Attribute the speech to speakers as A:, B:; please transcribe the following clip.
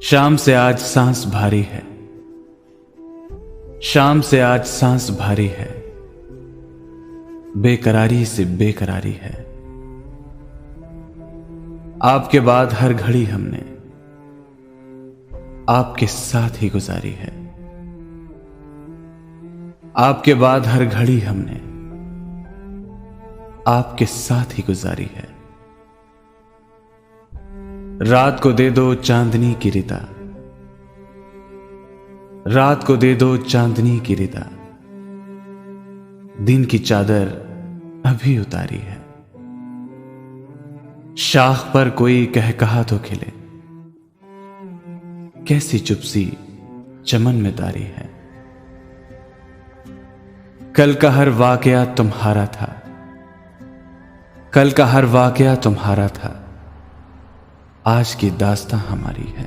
A: शाम से आज सांस भारी है, शाम से आज सांस भारी है, बेकरारी से बेकरारी है। आपके बाद हर घड़ी हमने आपके साथ ही गुजारी है। आपके बाद हर घड़ी हमने आपके साथ ही गुजारी है। रात को दे दो चांदनी की रिदा, रात को दे दो चांदनी की रिदा, दिन की चादर अभी उतारी है। शाख पर कोई कह कहा तो खिले, कैसी चुपसी चमन में तारी है। कल का हर वाकया तुम्हारा था, कल का हर वाकया तुम्हारा था, आज की दास्तां हमारी है।